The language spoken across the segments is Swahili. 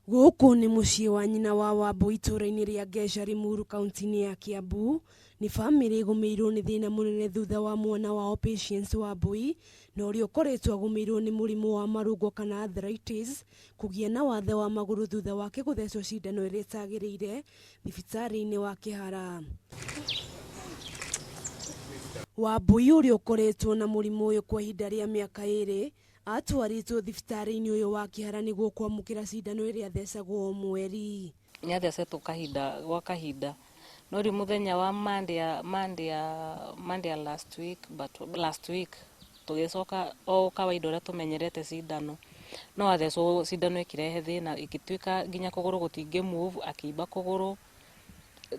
Gũkũ nĩ mũciĩ wa nyina wa Wambui itũũra-inĩ rĩa Ngeca Limuru kaunti-inĩ ya Kiambu. Nĩ bamĩrĩ ĩgũmĩirwo nĩ thĩna mũnene thutha wa mwana wao Patience Wambui na ũrĩa ũkoretwo agũmĩirwo nĩ mũrimũ wa marũngo kana arthritis kũgĩa na wathe wa magũrũ thutha wake gũthecwo cindano ĩrĩa itagiriire thibitarĩ-inĩ wa Kĩhara. Wambui ũrĩa ũkoretwo na mũrimũ ũyũ kwa ihinda rĩa mĩaka 2 atwarĩtwo thibitarĩ-inĩ ũyũ wa Kĩhara nĩguo kwamũkĩra cindano ĩrĩa athecagwo o mweri. Nĩ athecetwo kahinda gwa kahinda no rĩu mũthenya wa Monday last week tũgĩcoka o kawaida ũrĩa tũmenyerete cindano no athecwo cindano ĩkĩrehe thĩna ĩgĩtuĩka nginya kũgũrũ gũtingĩ move akĩimba kũgũrũ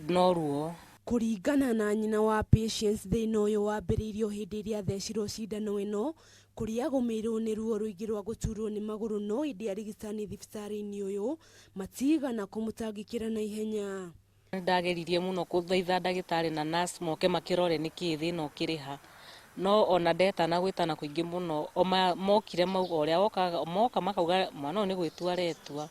no ruo. Kũringana na nyina wa Patience, thĩna ũyũ wambĩrĩirio hĩndĩ ĩrĩa athecirwo cindano ĩno kũrĩa agũmĩirwo nĩ ruo rũingĩ rwa gũturwo nĩ magũrũ no hĩndĩ arigitani thibitarĩ-inĩ ũyũ matigana kũmũtangĩkĩra na ihenya. Ndageririe mũno gũthaitha ndagĩtarĩ na nurse moke makĩrore nĩkĩ thĩna ũkĩrĩha no ona ndetana gwĩtana kũingĩ mũno mokire mauga ũrĩa moka makauga mwana ũyũ nĩ gwĩtua aretua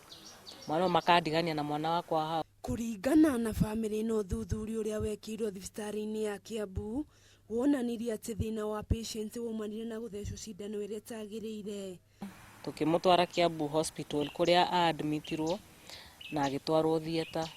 mwana ũyũ makandigania na mwana wakwa hau. Kũringana na bamĩrĩ ĩno ũthuthuria ũrĩa wekĩirwo thibitarĩ-inĩ ya Kiambu wonanirie atĩ thĩna wa Patience waumanire na gũthecwo cindano ĩrĩa itagiriire. Tũkĩmũtwara Kiambu hospital kũrĩa admitirwo na agĩtwarwo theater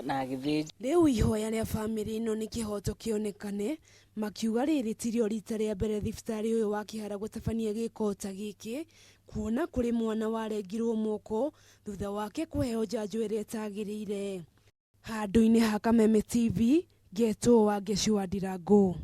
na agĩthĩnjwo. Rĩu ihoya rĩa bamĩrĩ ĩno nĩ kĩhoto kĩonekane makiuga rĩrĩ tirĩo rita rĩa mbere thibitarĩ ũyũ wa Kĩhara gũtabania gĩko ta gĩkĩ kuona kũrĩ mwana warengirwo moko thutha wake kũheo njanjo ĩrĩa itagiriire. Handũ-inĩ ha Kameme TV, Getwo wa Ngeci wa Ndirango.